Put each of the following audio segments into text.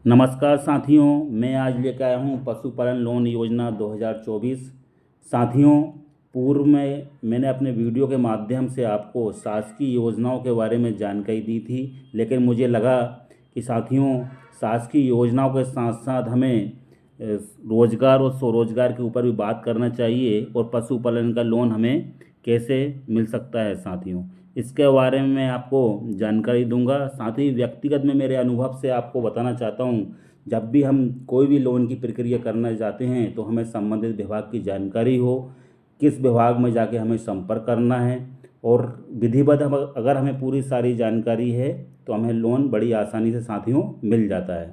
नमस्कार साथियों, मैं आज लेकर आया हूँ पशुपालन लोन योजना 2024। साथियों, पूर्व में मैंने अपने वीडियो के माध्यम से आपको शासकीय योजनाओं के बारे में जानकारी दी थी, लेकिन मुझे लगा कि साथियों, शासकीय योजनाओं के साथ साथ हमें रोजगार और स्वरोजगार के ऊपर भी बात करना चाहिए और पशुपालन का लोन हमें कैसे मिल सकता है। साथियों, इसके बारे में मैं आपको जानकारी दूंगा। साथ ही व्यक्तिगत में मेरे अनुभव से आपको बताना चाहता हूँ, जब भी हम कोई भी लोन की प्रक्रिया करना चाहते हैं तो हमें संबंधित विभाग की जानकारी हो, किस विभाग में जाके हमें संपर्क करना है और विधिवत अगर हमें पूरी सारी जानकारी है तो हमें लोन बड़ी आसानी से साथियों मिल जाता है।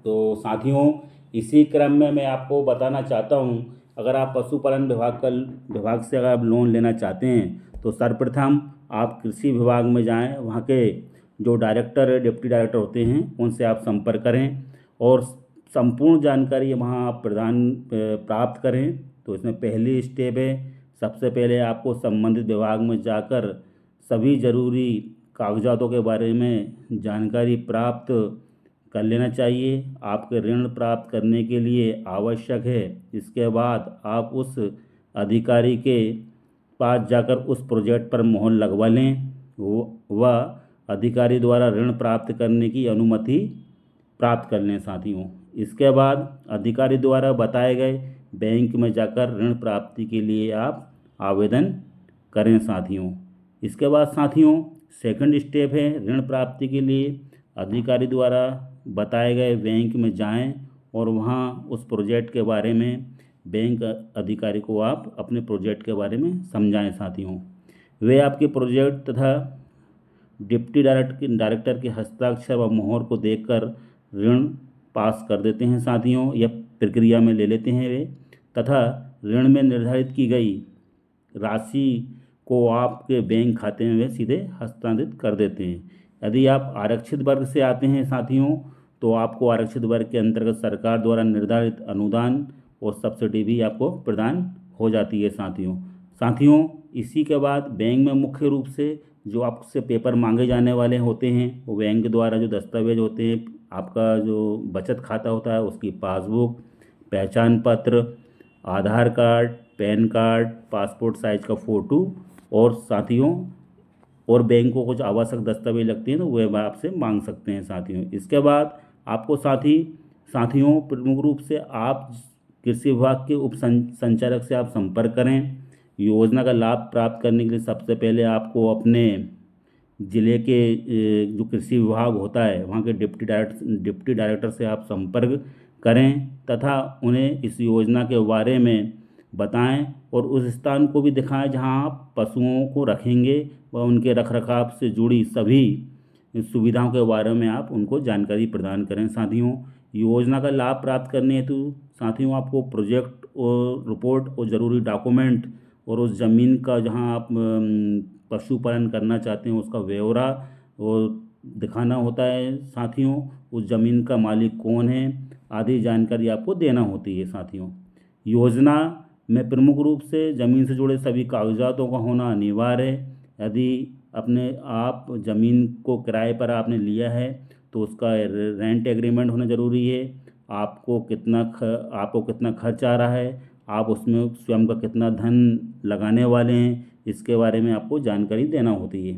तो साथियों, इसी क्रम में मैं आपको बताना चाहता हूँ, अगर आप पशुपालन विभाग से अगर आप लोन लेना चाहते हैं तो सर्वप्रथम आप कृषि विभाग में जाएं। वहाँ के जो डायरेक्टर डिप्टी डायरेक्टर होते हैं उनसे आप संपर्क करें और संपूर्ण जानकारी वहाँ आप प्राप्त करें। तो इसमें पहली स्टेप है, सबसे पहले आपको संबंधित विभाग में जाकर सभी ज़रूरी कागजातों के बारे में जानकारी प्राप्त कर लेना चाहिए। आपके ऋण प्राप्त करने के लिए आवश्यक है। इसके बाद आप उस अधिकारी के पास जाकर उस प्रोजेक्ट पर मोहर लगवा लें। वह अधिकारी द्वारा ऋण प्राप्त करने की अनुमति प्राप्त कर लें। साथियों, इसके बाद अधिकारी द्वारा बताए गए बैंक में जाकर ऋण प्राप्ति के लिए आप आवेदन करें। साथियों, इसके बाद साथियों सेकंड स्टेप है, ऋण प्राप्ति के लिए अधिकारी द्वारा बताए गए बैंक में जाएं और वहां उस प्रोजेक्ट के बारे में बैंक अधिकारी को आप अपने प्रोजेक्ट के बारे में समझाएं। साथियों, वे आपके प्रोजेक्ट तथा डिप्टी डायरेक्टर के हस्ताक्षर व मोहर को देखकर ऋण पास कर देते हैं। साथियों, यह प्रक्रिया में ले लेते हैं वे, तथा ऋण में निर्धारित की गई राशि को आपके बैंक खाते में वे सीधे हस्तांतरित कर देते हैं। यदि आप आरक्षित वर्ग से आते हैं साथियों, तो आपको आरक्षित वर्ग के अंतर्गत सरकार द्वारा निर्धारित अनुदान और सब्सिडी भी आपको प्रदान हो जाती है। साथियों, इसी के बाद बैंक में मुख्य रूप से जो आपसे पेपर मांगे जाने वाले होते हैं, वो बैंक द्वारा जो दस्तावेज होते हैं, आपका जो बचत खाता होता है उसकी पासबुक, पहचान पत्र, Aadhaar card, PAN card, passport size का फ़ोटो और साथियों और बैंक को कुछ आवश्यक दस्तावेज लगते हैं तो वह आपसे मांग सकते हैं। साथियों, इसके बाद आपको साथियों प्रमुख रूप से आप कृषि विभाग के उप संचालक से आप संपर्क करें। योजना का लाभ प्राप्त करने के लिए सबसे पहले आपको अपने ज़िले के जो कृषि विभाग होता है वहाँ के डिप्टी डायरेक्टर से आप संपर्क करें तथा उन्हें इस योजना के बारे में बताएं और उस स्थान को भी दिखाएं जहां आप पशुओं को रखेंगे व उनके रखरखाव से जुड़ी सभी सुविधाओं के बारे में आप उनको जानकारी प्रदान करें। साथियों, योजना का लाभ प्राप्त करने हेतु साथियों आपको प्रोजेक्ट और रिपोर्ट और ज़रूरी डॉक्यूमेंट और उस ज़मीन का जहां आप पशुपालन करना चाहते हैं उसका ब्यौरा और दिखाना होता है। साथियों, उस ज़मीन का मालिक कौन है आदि जानकारी आपको देना होती है। साथियों, योजना में प्रमुख रूप से ज़मीन से जुड़े सभी कागजातों का होना अनिवार्य है। यदि अपने आप ज़मीन को किराए पर आपने लिया है तो उसका रेंट एग्रीमेंट होना ज़रूरी है। आपको कितना खर्च आ रहा है, आप उसमें स्वयं का कितना धन लगाने वाले हैं, इसके बारे में आपको जानकारी देना होती है।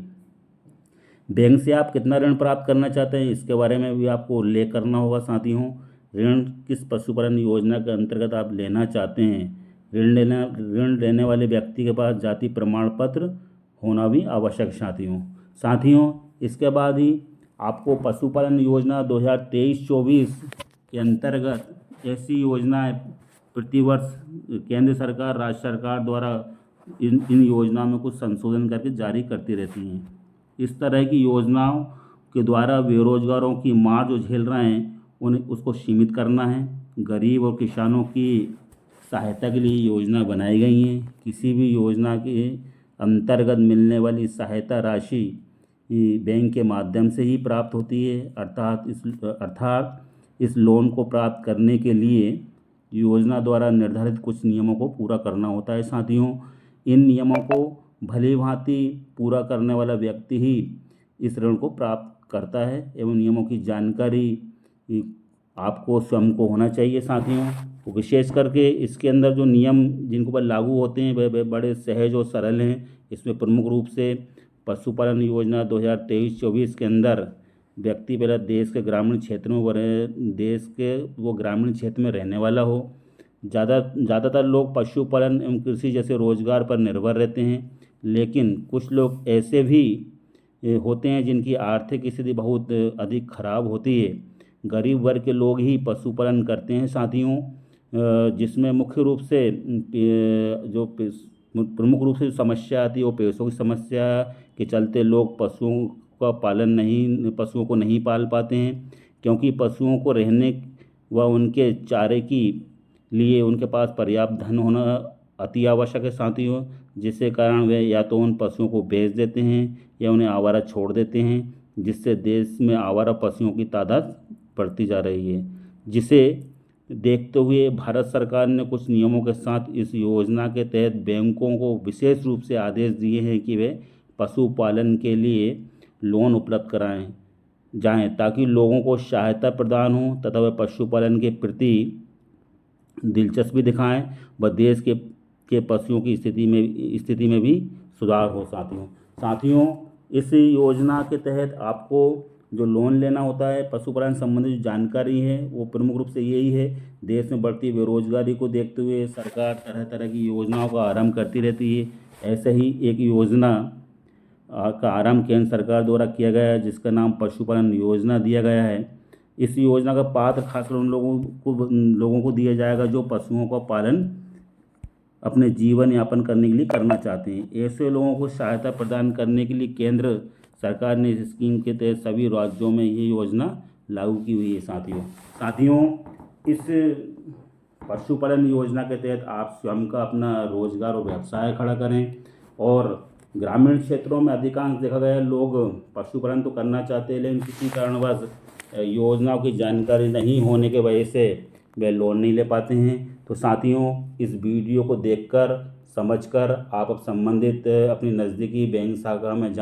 बैंक से आप कितना ऋण प्राप्त करना चाहते हैं इसके बारे में भी आपको उल्लेख करना होगा। साथियों, ऋण किस पशुपालन योजना के अंतर्गत आप लेना चाहते हैं, ऋण लेने वाले व्यक्ति के पास जाति प्रमाण पत्र होना भी आवश्यक। साथियों, इसके बाद ही आपको पशुपालन योजना 2023-24 के अंतर्गत ऐसी योजनाएं प्रतिवर्ष केंद्र सरकार राज्य सरकार द्वारा इन योजनाओं में कुछ संशोधन करके जारी करती रहती हैं। इस तरह की योजनाओं के द्वारा बेरोजगारों की मार जो झेल रहे हैं उन्हें उसको सीमित करना है। गरीब और किसानों की सहायता के लिए योजना बनाई गई हैं। किसी भी योजना के अंतर्गत मिलने वाली सहायता राशि बैंक के माध्यम से ही प्राप्त होती है। अर्थात इस लोन को प्राप्त करने के लिए योजना द्वारा निर्धारित कुछ नियमों को पूरा करना होता है। साथियों, इन नियमों को भली भांति पूरा करने वाला व्यक्ति ही इस ऋण को प्राप्त करता है एवं नियमों की जानकारी आपको स्वयं को होना चाहिए साथियों। तो विशेष करके इसके अंदर जो नियम जिनको पर लागू होते हैं वह बड़े सहज और सरल हैं। इसमें प्रमुख रूप से पशुपालन योजना 2023-24 के अंदर व्यक्ति पहले देश के ग्रामीण क्षेत्र में वो ग्रामीण क्षेत्र में रहने वाला हो। ज़्यादातर लोग पशुपालन एवं कृषि जैसे रोजगार पर निर्भर रहते हैं, लेकिन कुछ लोग ऐसे भी होते हैं जिनकी आर्थिक स्थिति बहुत अधिक खराब होती है। गरीब वर्ग के लोग ही पशुपालन करते हैं साथियों, जिसमें मुख्य रूप से प्रमुख रूप से जो समस्या आती है वो पैसों की समस्या के चलते लोग पशुओं को नहीं पाल पाते हैं, क्योंकि पशुओं को रहने व उनके चारे की लिए उनके पास पर्याप्त धन होना अति आवश्यक है साथियों, जिसके कारण वे या तो उन पशुओं को बेच देते हैं या उन्हें आवारा छोड़ देते हैं, जिससे देश में आवारा पशुओं की तादाद बढ़ती जा रही है। जिसे देखते हुए भारत सरकार ने कुछ नियमों के साथ इस योजना के तहत बैंकों को विशेष रूप से आदेश दिए हैं कि वे पशुपालन के लिए लोन उपलब्ध कराएं जाएं, ताकि लोगों को सहायता प्रदान हो तथा वे पशुपालन के प्रति दिलचस्पी दिखाएं व देश के पशुओं की स्थिति में भी सुधार हो साथियों इस योजना के तहत आपको जो लोन लेना होता है, पशुपालन संबंधी जो जानकारी है वो प्रमुख रूप से यही है। देश में बढ़ती बेरोजगारी को देखते हुए सरकार तरह तरह की योजनाओं का आरंभ करती रहती है। ऐसे ही एक योजना का आरंभ केंद्र सरकार द्वारा किया गया है, जिसका नाम पशुपालन योजना दिया गया है। इस योजना का पात्र खासकर उन लोगों को दिया जाएगा जो पशुओं का पालन अपने जीवन यापन करने के लिए करना चाहते हैं। ऐसे लोगों को सहायता प्रदान करने के लिए केंद्र सरकार ने इस स्कीम के तहत सभी राज्यों में ये योजना लागू की हुई है साथियों इस पशुपालन योजना के तहत आप स्वयं का अपना रोजगार और व्यवसाय खड़ा करें। और ग्रामीण क्षेत्रों में अधिकांश देखा गया है लोग पशुपालन तो करना चाहते हैं, लेकिन किसी कारणवश योजनाओं की जानकारी नहीं होने के वजह से वे लोन नहीं ले पाते हैं। तो साथियों इस वीडियो को देखकर समझकर आप संबंधित अपनी नज़दीकी बैंक शाखा में